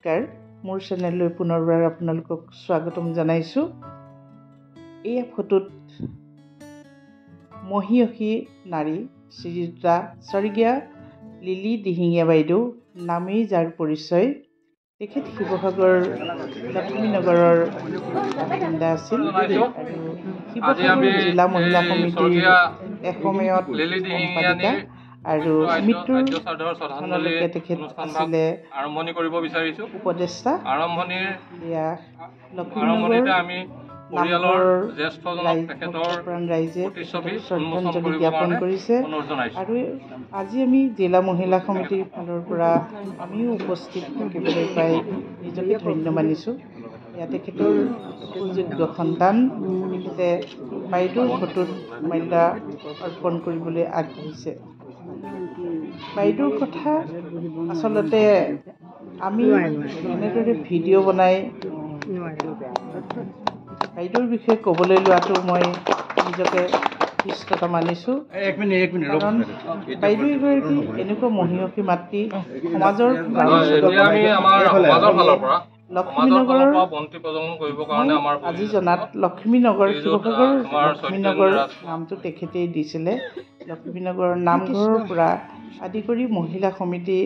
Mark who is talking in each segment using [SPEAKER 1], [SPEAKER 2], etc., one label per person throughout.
[SPEAKER 1] নমস্কাৰ, মোৰ চেনেললৈ পুনৰবাৰ আপোনালোকক স্বাগতম জনাইছোঁ। এই ফটোত মহিয়সী নাৰী শ্ৰীযুতা স্বৰ্গীয়া লিলি দিহিঙীয়া বাইদেউ নামেই যাৰ পৰিচয়। তেখেত শিৱসাগৰ লক্ষ্মীনগৰৰ বাসিন্দা আছিল আৰু শিৱসাগৰ জিলা মহিলা সমিতিৰ এসময়ত সম্পাদিকা আৰু মৃত্যুৰ চনলৈকে তেখেত আছিলে
[SPEAKER 2] আৰম্ভণি কৰিব বিচাৰিছোঁ।
[SPEAKER 1] উপদেষ্টা।
[SPEAKER 2] আৰম্ভণিৰ
[SPEAKER 1] এয়া
[SPEAKER 2] আৰম্ভণিতে আমি পৰিয়ালৰ
[SPEAKER 1] নামঘৰৰ
[SPEAKER 2] জ্যেষ্ঠজনক তেখেতৰ
[SPEAKER 1] ৰাইজে
[SPEAKER 2] প্ৰতিচ্ছবি
[SPEAKER 1] শ্ৰদ্ধাঞ্জলি জ্ঞাপন কৰিছে
[SPEAKER 2] অনুৰোধ জনাইছোঁ।
[SPEAKER 1] আৰু আজি আমি জিলা মহিলা সমিতিৰ ফালৰ পৰা আমিও উপস্থিত থাকিবলৈ পাই নিজকে ধন্য মানিছোঁ। এয়া তেখেতৰ সুযোগ্য সন্তান। তেখেতে বাইদেউৰ ফটোত মাল্য অৰ্পণ কৰিবলৈ আগবাঢ়িছে। বাইদেউৰ কথা আচলতে আমি এনেদৰে ভিডিঅ' বনাই বাইদেউৰ বিষয়ে ক'বলৈ লোৱাটো মই নিজকে ইষ্টতা মানিছোঁ। কাৰণ বাইদেউ এগৰাকী এনেকুৱা মহিয়সী মাতৃ সমাজৰ লক্ষ্মীনগৰৰ আজি জনাত লক্ষ্মীনগৰ শিৱসাগৰ লক্ষ্মীনগৰ নামটো তেখেতেই দিছিলে। লক্ষ্মীনগৰৰ নামঘৰৰ পৰা আদি কৰি মহিলা সমিতি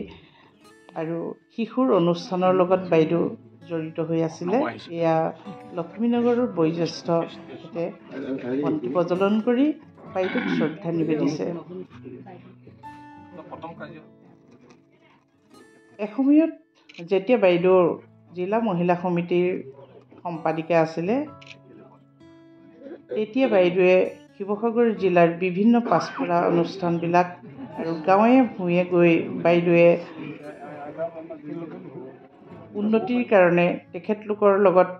[SPEAKER 1] আৰু শিশুৰ অনুষ্ঠানৰ লগত বাইদেউ জড়িত হৈ আছিলে। এয়া লক্ষ্মীনগৰৰ বয়োজ্যেষ্ঠ তেখেতে বন্তি প্ৰজ্বলন কৰি বাইদেউক শ্ৰদ্ধা নিবেদিছে। এসময়ত যেতিয়া বাইদেউ জিলা মহিলা সমিতিৰ সম্পাদিকা আছিলে, তেতিয়া বাইদেৱে শিৱসাগৰ জিলাৰ বিভিন্ন পাছপৰা অনুষ্ঠানবিলাক আৰু গাঁৱে ভূঞে গৈ বাইদেৱে উন্নতিৰ কাৰণে তেখেতলোকৰ লগত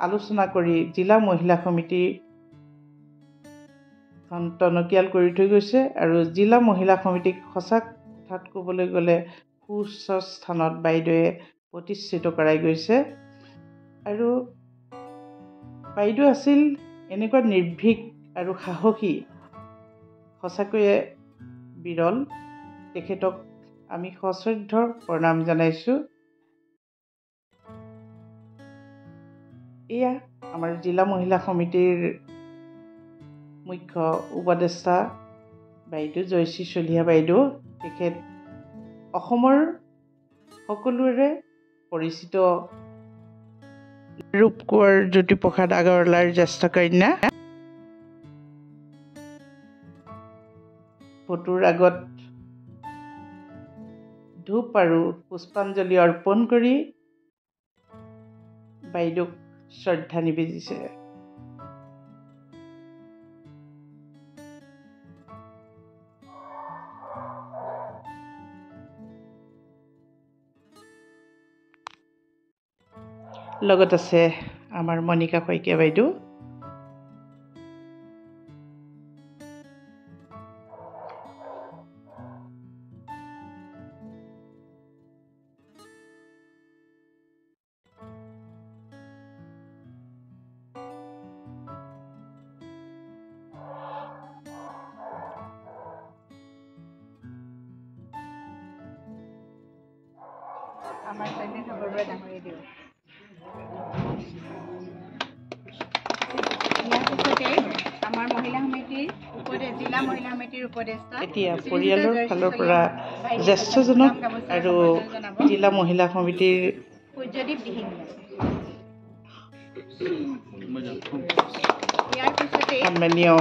[SPEAKER 1] আলোচনা কৰি জিলা মহিলা সমিতি টনকিয়াল কৰি থৈ গৈছে আৰু জিলা মহিলা সমিতিক সঁচা কথাত ক'বলৈ গ'লে সুউচ্চ স্থানত বাইদেৱে প্ৰতিষ্ঠিত কৰাই গৈছে। আৰু বাইদেউ আছিল এনেকুৱা নিৰ্ভীক আৰু সাহসী, সঁচাকৈয়ে বিৰল। তেখেতক আমি সশ্ৰদ্ধ প্ৰণাম জনাইছোঁ। এয়া আমাৰ জিলা মহিলা সমিতিৰ মুখ্য উপদেষ্টা বাইদেউ জয়শ্ৰী চলিহা বাইদেউ। তেখেত অসমৰ সকলোৰে পৰিচিত ৰূপকোঁৱৰ জ্যোতিপ্ৰসাদ আগৰৱালাৰ জ্যেষ্ঠ কন্যা। ফটোৰ আগত ধূপ আৰু পুষ্পাঞ্জলি অৰ্পণ কৰি বাইদেউক শ্ৰদ্ধা নিবেদিছে। লগত আছে আমাৰ মণিকা শইকীয়া বাইদেউ।
[SPEAKER 3] আমাৰ কন্যা খবৰবোৰ ডাঙৰি দিওঁ। ইয়াৰ পিছতে আমাৰ মহিলা সমিতিৰ জিলা মহিলা সমিতিৰ উপদেষ্টা
[SPEAKER 1] এতিয়া পৰিয়ালৰ ফালৰ পৰা জ্যেষ্ঠজনক আৰু জিলা মহিলা সমিতিৰ
[SPEAKER 3] সূৰ্যদীপ দিহিঙীয়া। ইয়াৰ পিছতে
[SPEAKER 1] সন্মানীয়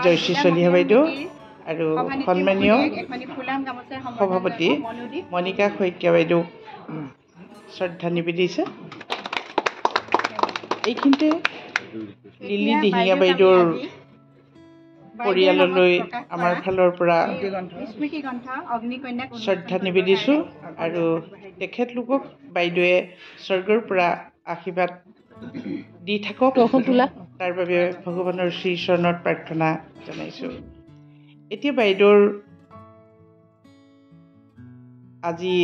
[SPEAKER 1] জয়শ্ৰী চলিহা বাইদেউ আৰু সন্মানীয় সভাপতি মণিকা শইকীয়া বাইদেউ শ্ৰদ্ধা নিবেদিছে। এইখিনিতে লিলি দিহিঙীয়া বাইদেউৰ পৰিয়াললৈ আমাৰ ফালৰ পৰা শ্ৰদ্ধা নিবেদিছোঁ আৰু তেখেতলোকক বাইদেৱে স্বৰ্গৰ পৰা আশীৰ্বাদ দি থাকক, তাৰ বাবে ভগৱানৰ শ্ৰীচৰণত প্ৰাৰ্থনা জনাইছোঁ। এতিয়া বাইদেউৰ আজি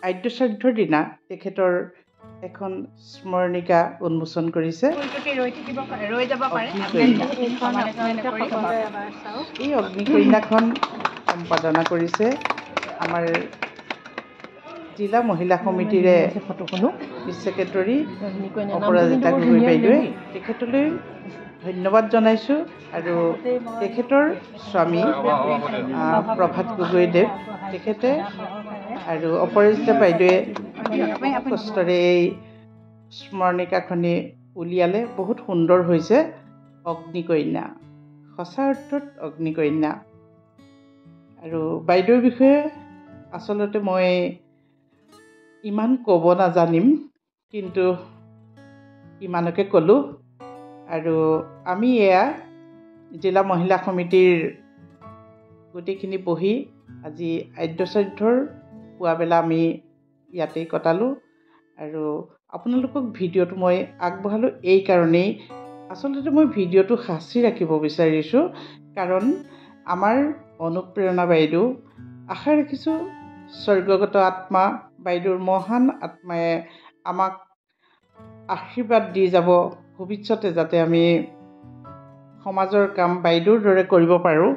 [SPEAKER 1] আদ্য শ্ৰাদ্ধৰ দিনা তেখেতৰ এখন স্মৰণিকা উন্মোচন কৰিছে। এই অগ্নিকন্যাখন সম্পাদনা কৰিছে আমাৰ জিলা মহিলা সমিতিৰে ছেক্ৰেটৰী অপৰাজিতা গগৈ বাইদেৱে তেখেতলৈ ধন্যবাদ জনাইছোঁ আৰু তেখেতৰ স্বামী প্ৰভাত গগৈদেৱ তেখেতে আৰু অপৰাজিতা বাইদেৱে কষ্টৰে এই স্মৰণিকাখনি উলিয়ালে। বহুত সুন্দৰ হৈছে। অগ্নিকন্যা, সঁচা অৰ্থত অগ্নিকন্যা। আৰু বাইদেউৰ বিষয়ে আচলতে মই ইমান ক'ব নাজানিম, কিন্তু ইমানকে ক'লোঁ। আৰু আমি এয়া জিলা মহিলা সমিতিৰ গোটেইখিনি বহি আজি আদ্যশ্ৰাদ্ধৰ পুৱাবেলা আমি ইয়াতেই কটালোঁ। আৰু আপোনালোকক ভিডিঅ'টো মই আগবঢ়ালোঁ এই কাৰণেই, আচলতে মই ভিডিঅ'টো সাঁচি ৰাখিব বিচাৰিছোঁ, কাৰণ আমাৰ অনুপ্ৰেৰণা বাইদেউ, আশা ৰাখিছোঁ স্বৰ্গগত আত্মা বাইদেউৰ মহান আত্মাই আমাক আশীৰ্বাদ দি যাব, ভৱিষ্যতে যাতে আমি সমাজৰ কাম বাইদেউৰ দৰে কৰিব পাৰোঁ,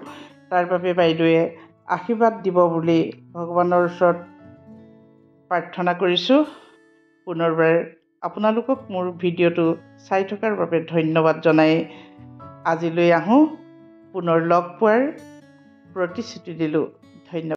[SPEAKER 1] তাৰ বাবে বাইদেৱে আশীৰ্বাদ দিব বুলি ভগৱানৰ ওচৰত প্ৰাৰ্থনা কৰিছোঁ। পুনৰবাৰ আপোনালোকক মোৰ ভিডিঅ'টো চাই থকাৰ বাবে ধন্যবাদ জনাই আজিলৈ আহোঁ। পুনৰ লগ পোৱাৰ প্ৰতিশ্ৰুতি দিলোঁ। ধন্যবাদ।